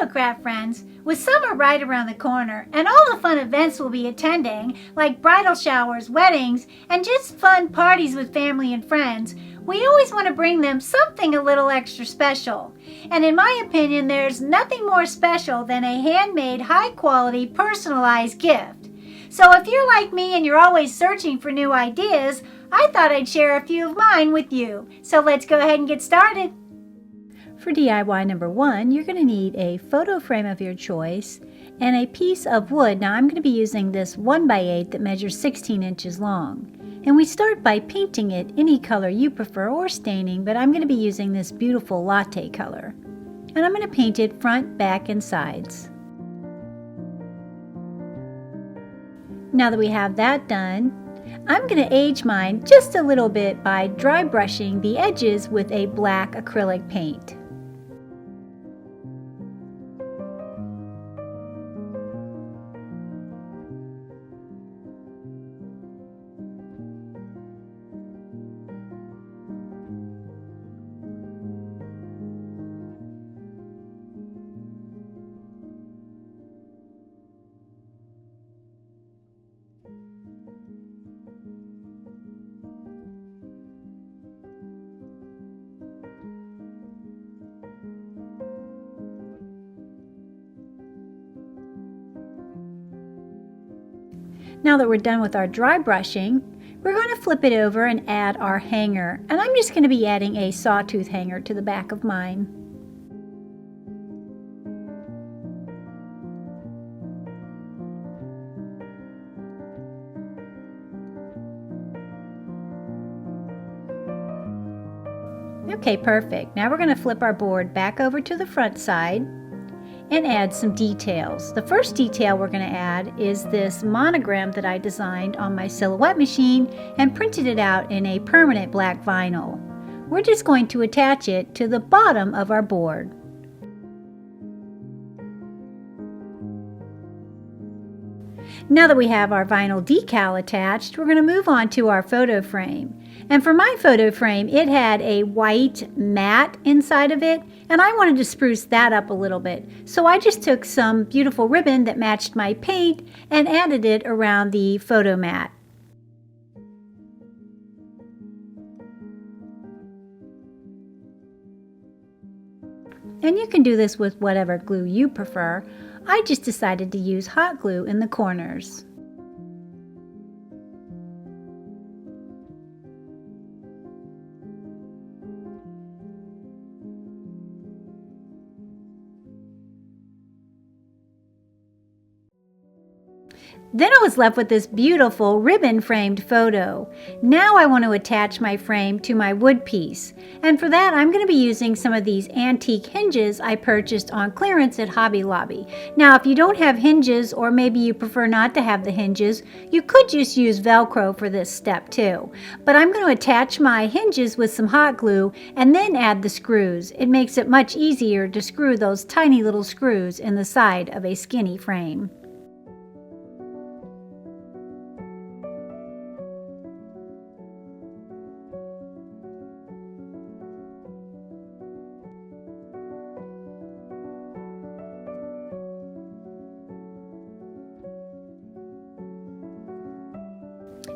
Hello craft friends! With summer right around the corner and all the fun events we'll be attending, like bridal showers, weddings, and just fun parties with family and friends, we always want to bring them something a little extra special. And in my opinion, there's nothing more special than a handmade, high-quality, personalized gift. So if you're like me and you're always searching for new ideas, I thought I'd share a few of mine with you. So let's go ahead and get started. For DIY number 1, you're going to need a photo frame of your choice and a piece of wood. Now I'm going to be using this 1x8 that measures 16 inches long. And we start by painting it any color you prefer or staining, but I'm going to be using this beautiful latte color. And I'm going to paint it front, back, and sides. Now that we have that done, I'm going to age mine just a little bit by dry brushing the edges with a black acrylic paint. Now that we're done with our dry brushing, we're going to flip it over and add our hanger. And I'm just going to be adding a sawtooth hanger to the back of mine. Okay, perfect. Now we're going to flip our board back over to the front side and add some details. The first detail we're going to add is this monogram that I designed on my silhouette machine and printed it out in a permanent black vinyl. We're just going to attach it to the bottom of our board. Now that we have our vinyl decal attached, we're going to move on to our photo frame. And for my photo frame, it had a white mat inside of it, and I wanted to spruce that up a little bit. So I just took some beautiful ribbon that matched my paint and added it around the photo mat. And you can do this with whatever glue you prefer. I just decided to use hot glue in the corners. Then I was left with this beautiful ribbon-framed photo. Now I want to attach my frame to my wood piece. And for that, I'm going to be using some of these antique hinges I purchased on clearance at Hobby Lobby. Now, if you don't have hinges, or maybe you prefer not to have the hinges, you could just use Velcro for this step too. But I'm going to attach my hinges with some hot glue and then add the screws. It makes it much easier to screw those tiny little screws in the side of a skinny frame.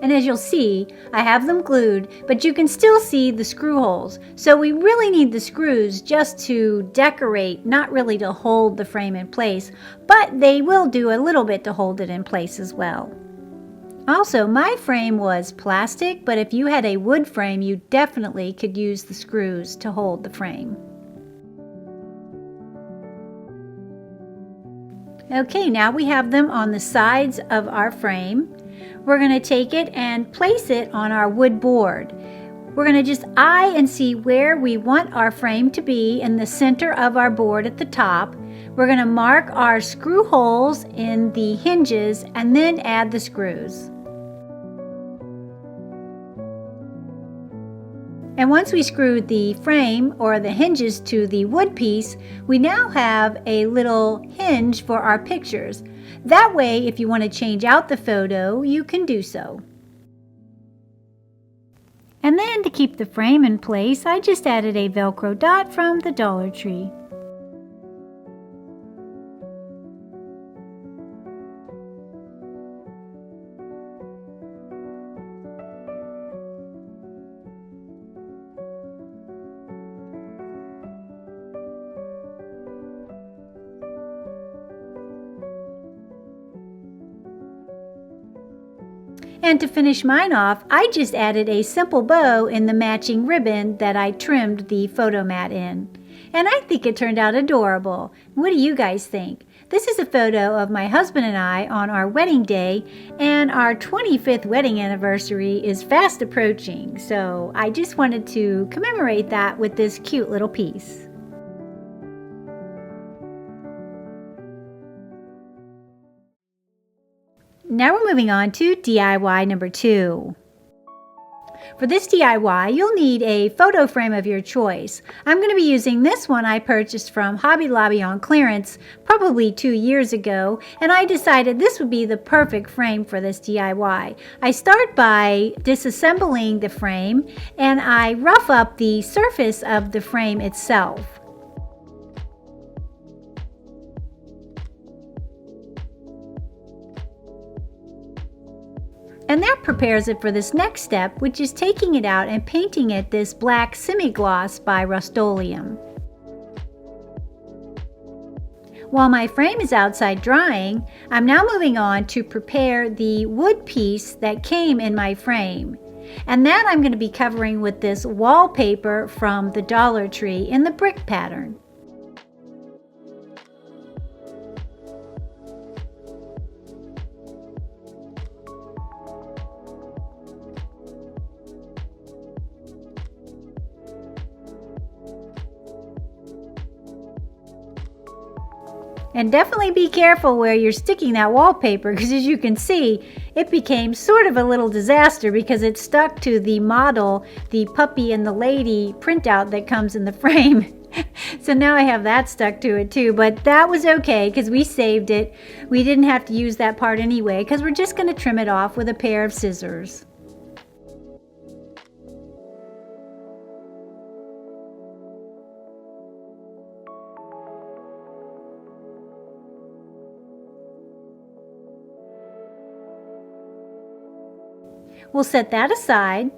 And as you'll see, I have them glued, but you can still see the screw holes. So we really need the screws just to decorate, not really to hold the frame in place, but they will do a little bit to hold it in place as well. Also, my frame was plastic, but if you had a wood frame, you definitely could use the screws to hold the frame. Okay, now we have them on the sides of our frame. We're going to take it and place it on our wood board. We're going to just eye and see where we want our frame to be in the center of our board at the top. We're going to mark our screw holes in the hinges and then add the screws. And once we screwed the frame or the hinges to the wood piece, we now have a little hinge for our pictures. That way, if you want to change out the photo, you can do so. And then to keep the frame in place, I just added a Velcro dot from the Dollar Tree. And to finish mine off, I just added a simple bow in the matching ribbon that I trimmed the photo mat in. And I think it turned out adorable. What do you guys think? This is a photo of my husband and I on our wedding day, and our 25th wedding anniversary is fast approaching, so I just wanted to commemorate that with this cute little piece. Now we're moving on to DIY number 2. For this DIY, you'll need a photo frame of your choice. I'm going to be using this one I purchased from Hobby Lobby on clearance probably 2 years ago, and I decided this would be the perfect frame for this DIY. I start by disassembling the frame, and I rough up the surface of the frame itself. And that prepares it for this next step, which is taking it out and painting it this black semi-gloss by Rust-Oleum. While my frame is outside drying, I'm now moving on to prepare the wood piece that came in my frame. And that I'm going to be covering with this wallpaper from the Dollar Tree in the brick pattern. And definitely be careful where you're sticking that wallpaper, because as you can see, it became sort of a little disaster because it stuck to the model, the puppy and the lady printout that comes in the frame. So now I have that stuck to it too, but that was okay because we saved it. We didn't have to use that part anyway because we're just going to trim it off with a pair of scissors. We'll set that aside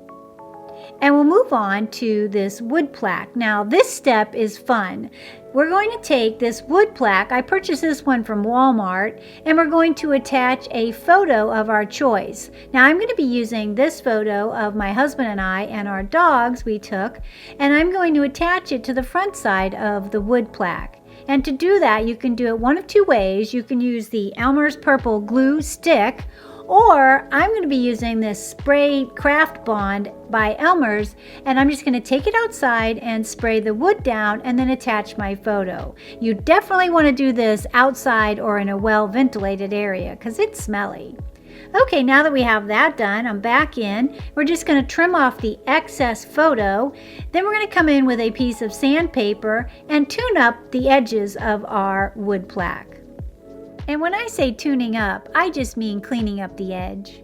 and we'll move on to this wood plaque. Now this step is fun. We're going to take this wood plaque, I purchased this one from Walmart, and we're going to attach a photo of our choice. Now I'm going to be using this photo of my husband and I and our dogs we took, and I'm going to attach it to the front side of the wood plaque. And to do that, you can do it one of two ways. You can use the Elmer's Purple glue stick, or I'm going to be using this spray craft bond by Elmer's, and I'm just going to take it outside and spray the wood down and then attach my photo. You definitely want to do this outside or in a well-ventilated area because it's smelly. Okay, now that we have that done, I'm back in. We're just going to trim off the excess photo. Then we're going to come in with a piece of sandpaper and tune up the edges of our wood plaque. And when I say tuning up, I just mean cleaning up the edge.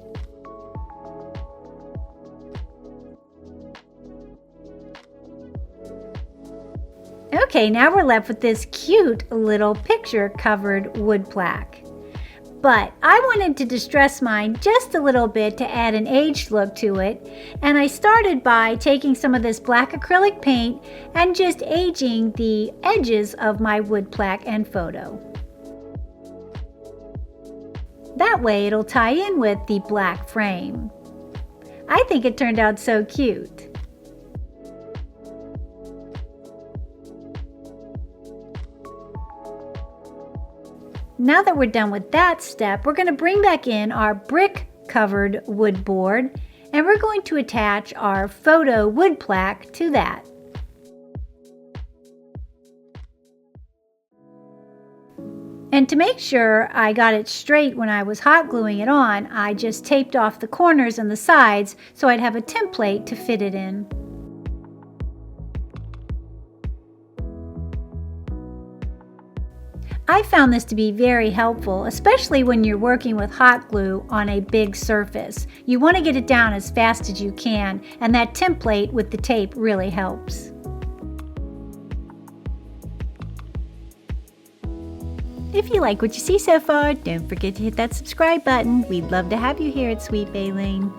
Okay, now we're left with this cute little picture-covered wood plaque. But I wanted to distress mine just a little bit to add an aged look to it, and I started by taking some of this black acrylic paint and just aging the edges of my wood plaque and photo. That way it'll tie in with the black frame. I think it turned out so cute. Now that we're done with that step, we're going to bring back in our brick covered wood board, and we're going to attach our photo wood plaque to that. And to make sure I got it straight when I was hot gluing it on, I just taped off the corners and the sides so I'd have a template to fit it in. I found this to be very helpful, especially when you're working with hot glue on a big surface. You want to get it down as fast as you can, and that template with the tape really helps. If you like what you see so far, don't forget to hit that subscribe button. We'd love to have you here at Sweet Baleen.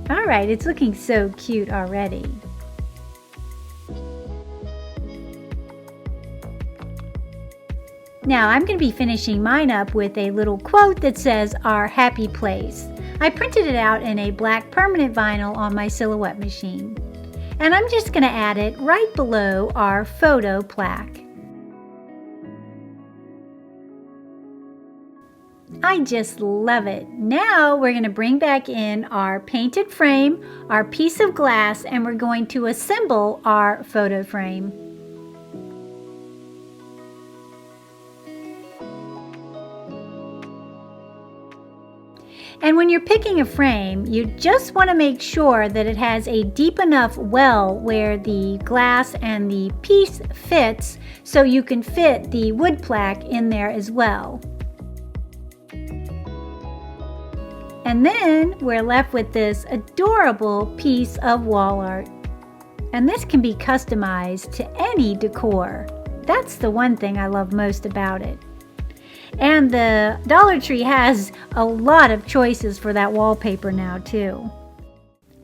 Alright, it's looking so cute already. Now I'm going to be finishing mine up with a little quote that says, "Our happy place." I printed it out in a black permanent vinyl on my Silhouette machine. And I'm just going to add it right below our photo plaque. I just love it. Now we're going to bring back in our painted frame, our piece of glass, and we're going to assemble our photo frame. And when you're picking a frame, you just want to make sure that it has a deep enough well where the glass and the piece fits so you can fit the wood plaque in there as well. And then we're left with this adorable piece of wall art. And this can be customized to any decor. That's the one thing I love most about it. And the Dollar Tree has a lot of choices for that wallpaper now too.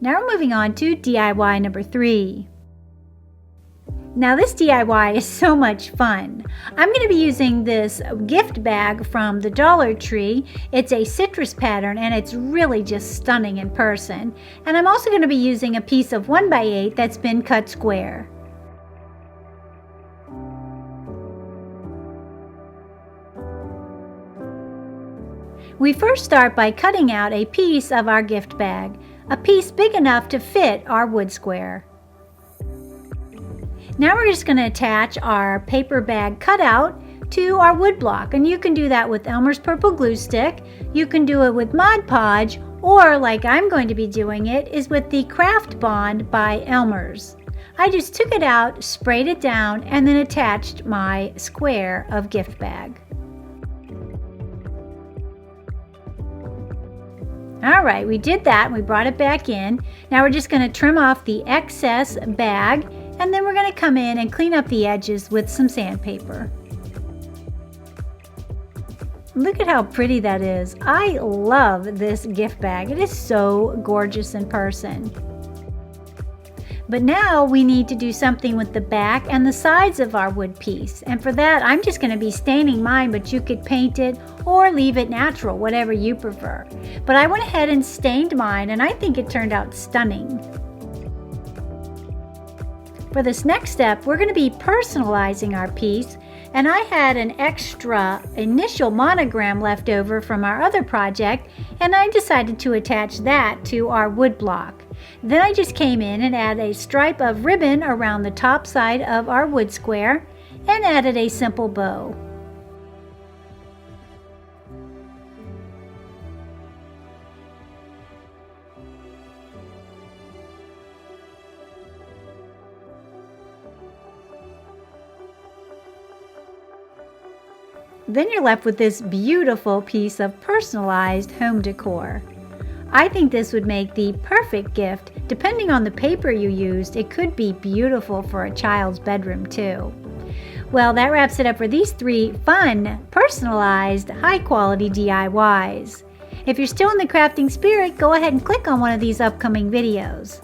Now we're moving on to DIY number 3. Now this DIY is so much fun. I'm going to be using this gift bag from the Dollar Tree. It's a citrus pattern and it's really just stunning in person. And I'm also going to be using a piece of 1x8 that's been cut square. We first start by cutting out a piece of our gift bag, a piece big enough to fit our wood square. Now we're just going to attach our paper bag cutout to our wood block, and you can do that with Elmer's Purple Glue Stick, you can do it with Mod Podge, or like I'm going to be doing it, is with the Craft Bond by Elmer's. I just took it out, sprayed it down, and then attached my square of gift bag. Alright, we did that and we brought it back in. Now we're just going to trim off the excess bag, and then we're going to come in and clean up the edges with some sandpaper. Look at how pretty that is. I love this gift bag. It is so gorgeous in person. But now we need to do something with the back and the sides of our wood piece. And for that, I'm just going to be staining mine, but you could paint it or leave it natural, whatever you prefer. But I went ahead and stained mine, and I think it turned out stunning. For this next step, we're going to be personalizing our piece. And I had an extra initial monogram left over from our other project, and I decided to attach that to our wood block. Then I just came in and added a stripe of ribbon around the top side of our wood square and added a simple bow. Then you're left with this beautiful piece of personalized home decor. I think this would make the perfect gift. Depending on the paper you used, it could be beautiful for a child's bedroom too. Well, that wraps it up for these 3 fun, personalized, high-quality DIYs. If you're still in the crafting spirit, go ahead and click on one of these upcoming videos.